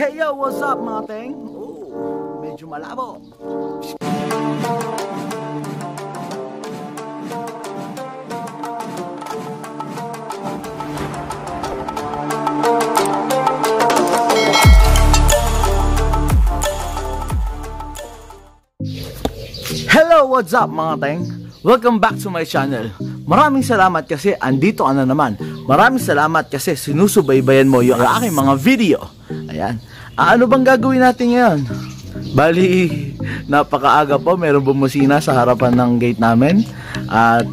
Hey yo, what's up mga teng? Oh, medyo malabo. Hello, what's up mga teng? Welcome back to my channel. Maraming salamat kasi andito ka na naman. Maraming salamat kasi sinusubaybayan mo yung aking mga video. Ayan. Ano bang gagawin natin ngayon? Bali, napakaaga po. Meron bumusina sa harapan ng gate namin. At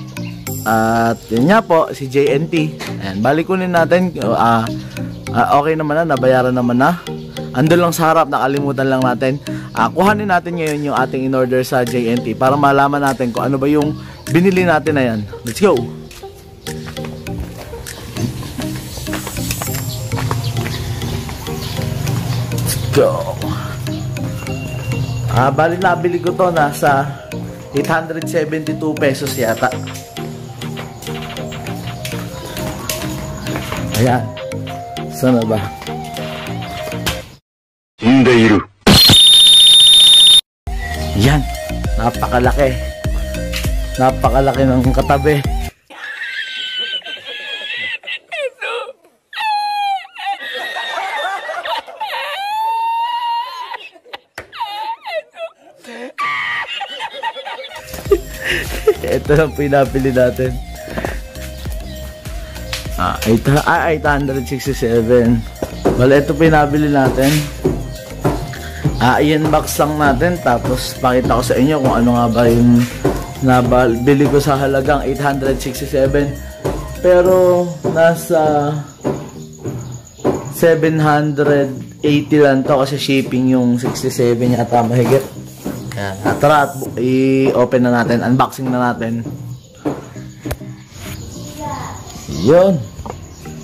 yun nga po, si JNT. Ayan, bali kunin natin. Okay naman na, nabayaran naman na. Andun lang sa harap, nakalimutan lang natin. Kuhanin natin ngayon yung ating in-order sa JNT para malaman natin kung ano ba yung binili natin na yan. Let's go! Let's go! Bali nabili ko to nasa 872 pesos yata. Ayan. Sana ba? Yan, napakalaki. Napakalaki ng katabi. Ito lang pinapili natin. 867. Well, ito pinabili natin. I-unbox lang natin. Tapos pakita ko sa inyo kung ano nga ba yung nabili ko sa halagang 867. Pero nasa 780 lang to kasi shipping yung 67 yata mahigit. Yan. Tara, i-open na natin. Unboxing na natin. Yun.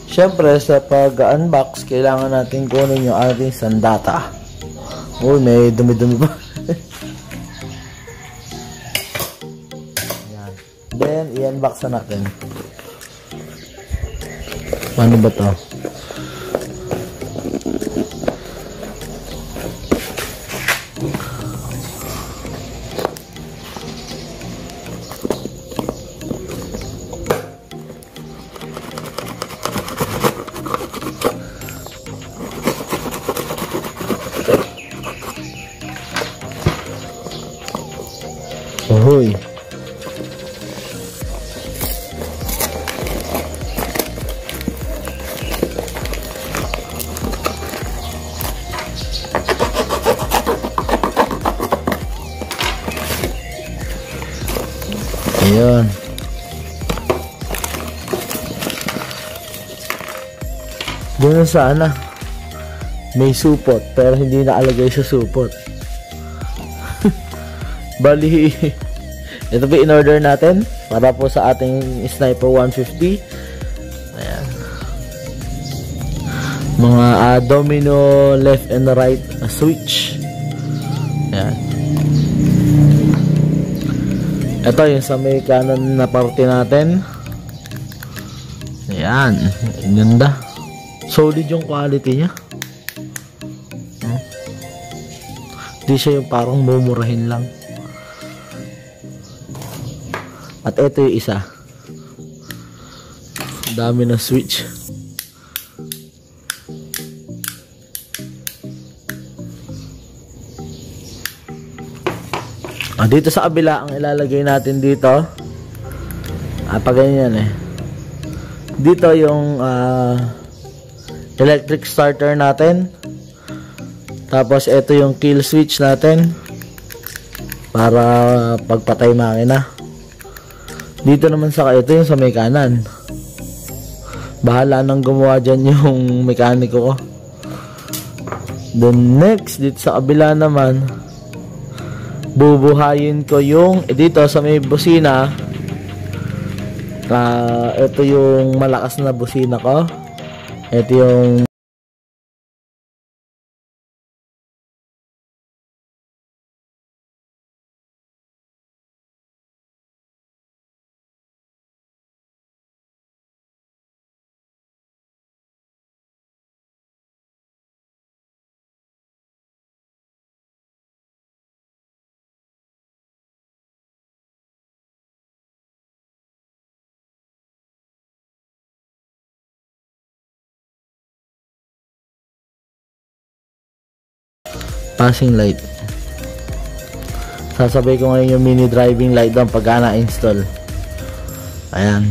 Siyempre, sa pag-unbox, kailangan natin kunin yung ating sandata. Uy, may dumi-dumi pa. Yan. Then, i-unbox na natin. Paano ba to? Hoy. Ayan. Doon sana may supot pero hindi nakalagay sa supot. Bali, ito po in-order natin para po sa ating Sniper 150. Ayan. Mga domino left and right switch. Ayan. Ito yung sa may kanan na parte natin. Ayan. Ganda. Solid yung quality niya. Hindi siya yung parang mumurahin lang. At ito yung isa. Dami ng switch. Dito sa kabila, ang ilalagay natin dito. Pag ganyan eh. Dito yung electric starter natin. Tapos ito yung kill switch natin. Para pagpatay makina. Dito naman ito yung sa may kanan. Bahala nang gumawa dyan yung mekaniko ko. Then next, dito sa kabila naman, bubuhayin ko yung dito sa may busina. Ito yung malakas na busina ko. Ito yung Passing light. Sasabay ko ngayon yung mini driving light doon pagka na-install. Ayan.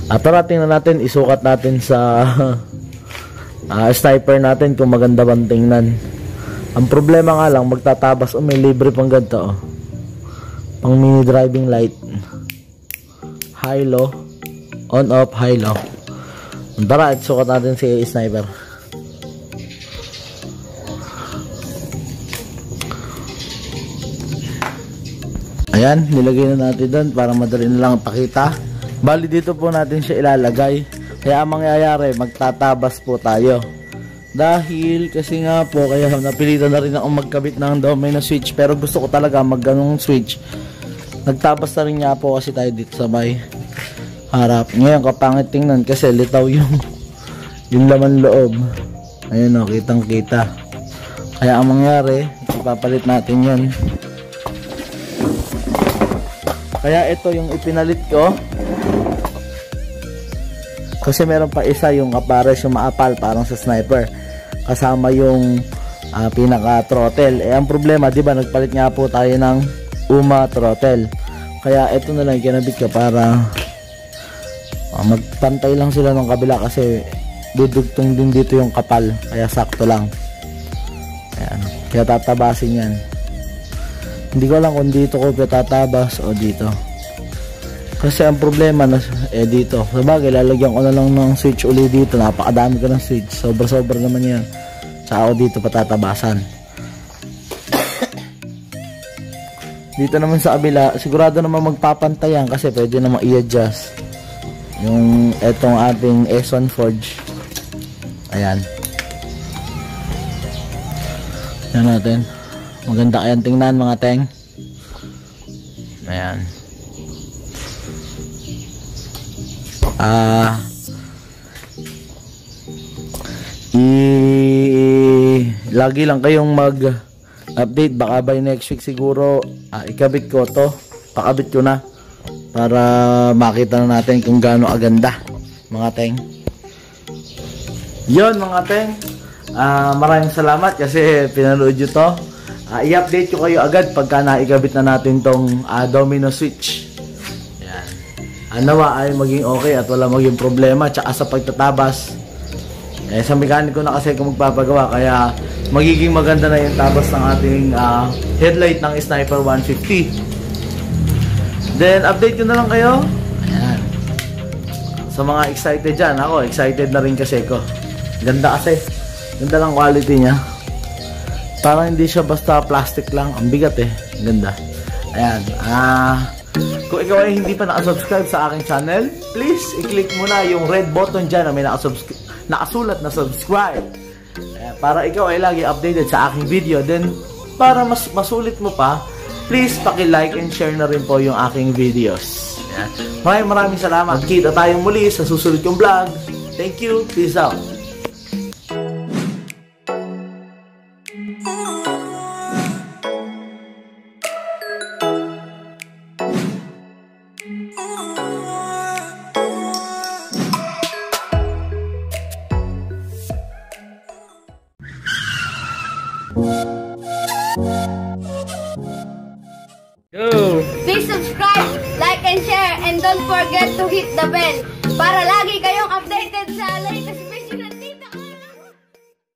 At tara, tingnan natin, isukat natin sa sniper natin kung maganda bang tingnan. Ang problema nga lang, magtatabas. May libre pang ganito. Pang mini driving light. High low. On off, high low. Tara, isukat natin si sniper. Ayan, nilagay na natin doon para madali na lang pakita. Bali dito po natin siya ilalagay. Kaya ang mangyayari, magtatabas po tayo. Dahil kasi nga po, kaya napilitan na rin akong magkabit ng domino switch. Pero gusto ko talaga magganong switch. Nagtabas na rin nga po kasi tayo dito sa may harap. Ngayon kapangit tingnan kasi litaw yung laman loob. Ayun o, kitang kita. Kaya ang mangyayari, ipapalit natin yan. Kaya ito yung ipinalit ko. Kasi meron pa isa yung kapares, yung maapal parang sa sniper. Kasama yung pinaka throttle. Eh ang problema, di ba nagpalit nga po tayo ng UMA throttle. Kaya ito na lang kinabit ko para magpantay lang sila ng kabila kasi dudugtong din dito yung kapal. Kaya sakto lang. Ayan. Kaya tatabasin yan. Hindi ko alam kung dito ko tatabas o dito. Kasi ang problema na dito. Sabagay, lalagyan ko na lang ng switch uli dito. Napakadami ko ng switch. Sobra-sobra naman yan. Tsaka dito patatabasan. Dito naman sa kabila, sigurado naman magpapantayan kasi pwede naman i-adjust. Yung etong ating S1 Forge. Ayan. Yan natin. Maganda kayang tingnan mga teng. Ayan. Lagi lang kayong mag-update. Baka by next week siguro ikabit ko to. Pakabit ko na. Para makita na natin kung gaano aganda mga teng. Yon mga teng. Maraming salamat kasi pinanood nyo to. I-update ko kayo agad pagka naikabit na natin tong domino switch. Ayan. Nawa ay maging okay at wala maging problema. Tsaka sa pagtatabas, sa mekaniko na kasi kung magpapagawa, kaya magiging maganda na yung tabas ng ating headlight ng Sniper 150. Then update ko na lang kayo. Ayan. Sa mga excited dyan, ako excited na rin kasi ko. Ganda kasi. Ganda lang quality niya. Parang hindi siya basta plastic lang. Ang bigat eh. Ganda. Ayan. Kung ikaw ay hindi pa nakasubscribe sa aking channel, please i-click mo na yung red button dyan na may nakasulat na subscribe. Ayan. Para ikaw ay lagi updated sa aking video. Then, para mas masulit mo pa, please paki-like and share na rin po yung aking videos. Ayan. Maraming salamat. Kita tayong muli sa susunod kong vlog. Thank you. Peace out. Please subscribe, like and share, and don't forget to hit the bell para